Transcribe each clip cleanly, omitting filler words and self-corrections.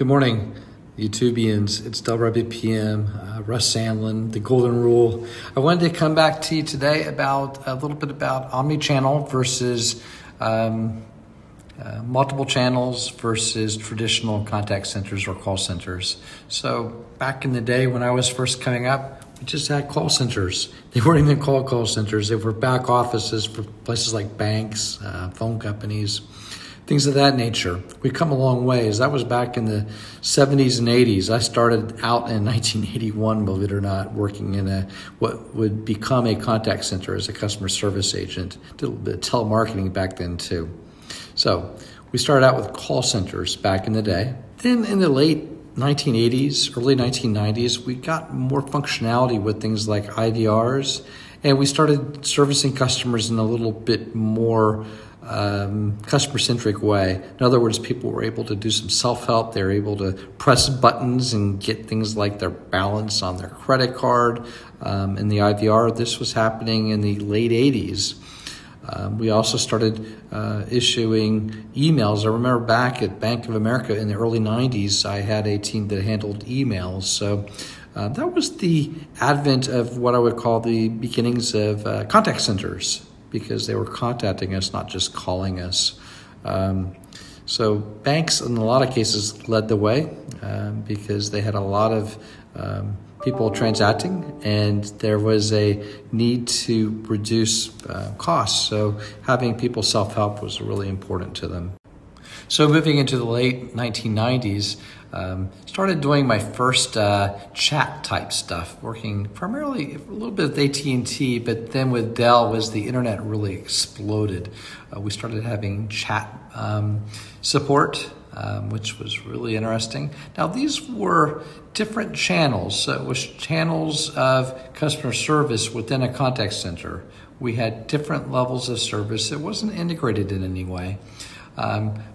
Good morning, YouTubians. It's WBPM, Russ Sandlin, the Golden Rule. I wanted to come back to you today about a little bit about omni-channel versus multiple channels versus traditional contact centers or call centers. So back in the day when I was first coming up, we just had call centers. They weren't even called call centers. They were back offices for places like banks, phone companies, things of that nature. We've come a long ways. That was back in the 70s and 80s. I started out in 1981, believe it or not, working in what would become a contact center as a customer service agent. Did a little bit of telemarketing back then too. So we started out with call centers back in the day. Then in the late 1980s, early 1990s, we got more functionality with things like IVRs, and we started servicing customers in a little bit more customer-centric way. In other words, people were able to do some self-help. They were able to press buttons and get things like their balance on their credit card in the IVR. This was happening in the late 80s. We also started issuing emails. I remember back at Bank of America in the early 90s, I had a team that handled emails. So that was the advent of what I would call the beginnings of contact centers, because they were contacting us, not just calling us. So banks, in a lot of cases, led the way because they had a lot of people transacting, and there was a need to reduce costs. So having people self-help was really important to them. So moving into the late 1990s, started doing my first chat type stuff, working primarily a little bit with AT&T, but then with Dell as the internet really exploded. We started having chat support, which was really interesting. Now these were different channels. So it was channels of customer service within a contact center. We had different levels of service. It wasn't integrated in any way.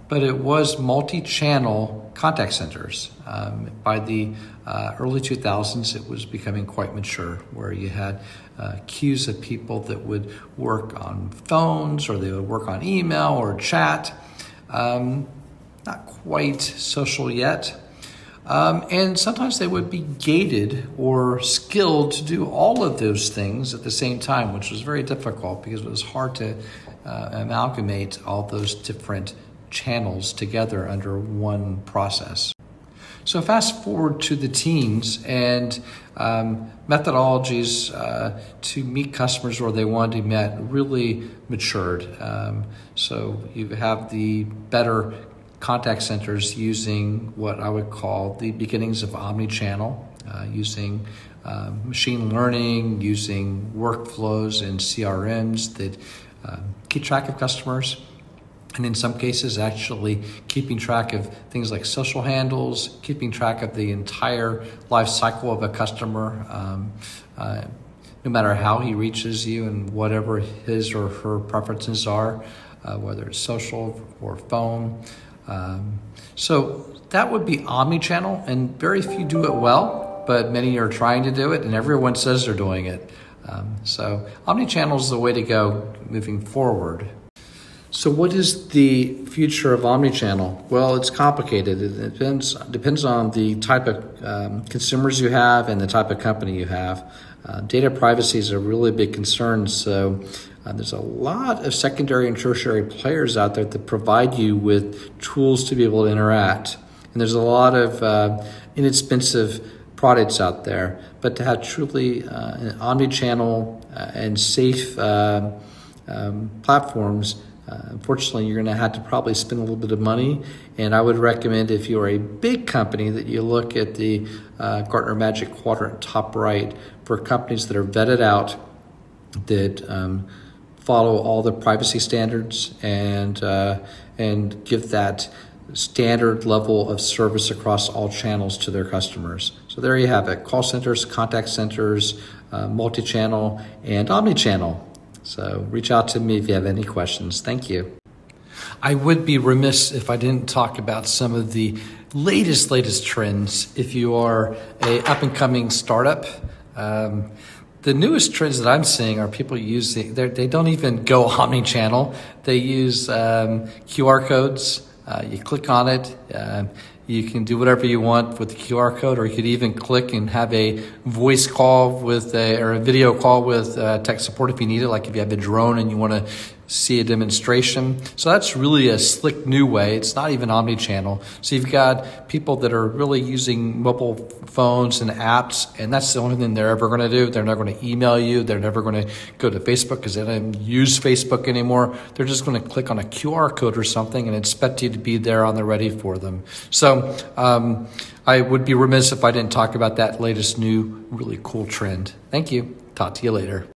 But it was multi-channel contact centers. By the early 2000s, it was becoming quite mature, where you had queues of people that would work on phones, or they would work on email or chat. Not quite social yet. And sometimes they would be gated or skilled to do all of those things at the same time, which was very difficult because it was hard to amalgamate all those different channels together under one process. So fast forward to the teens, and methodologies to meet customers where they want to be met really matured. So you have the better contact centers using what I would call the beginnings of Omni-Channel, using machine learning, using workflows and CRMs that keep track of customers, and in some cases actually keeping track of things like social handles, keeping track of the entire life cycle of a customer, no matter how he reaches you and whatever his or her preferences are, whether it's social or phone. So that would be omni-channel, and very few do it well, but many are trying to do it, and everyone says they're doing it. So omni-channel is the way to go moving forward. So what is the future of omni-channel? Well, it's complicated. It depends on the type of consumers you have and the type of company you have. Data privacy is a really big concern. So there's a lot of secondary and tertiary players out there that provide you with tools to be able to interact. And there's a lot of inexpensive products out there. But to have truly omni-channel and safe platforms, unfortunately, you're going to have to probably spend a little bit of money. And I would recommend, if you're a big company, that you look at the Gartner Magic Quadrant top right for companies that are vetted out, that follow all the privacy standards and give that standard level of service across all channels to their customers. So there you have it: call centers, contact centers, multi-channel, and omni-channel. So reach out to me if you have any questions. Thank you. I would be remiss if I didn't talk about some of the latest trends. If you are a up-and-coming startup, the newest trends that I'm seeing are people using, they don't even go omni-channel. They use QR codes. You click on it, You can do whatever you want with the QR code, or you could even click and have a voice call or a video call with tech support if you need it, like if you have a drone and you want to see a demonstration. So that's really a slick new way. It's not even omni-channel. So you've got people that are really using mobile phones and apps, and that's the only thing they're ever going to do. They're not going to email you. They're never going to go to Facebook because they don't use Facebook anymore. They're just going to click on a QR code or something and expect you to be there on the ready for them. So I would be remiss if I didn't talk about that latest new really cool trend. Thank you. Talk to you later.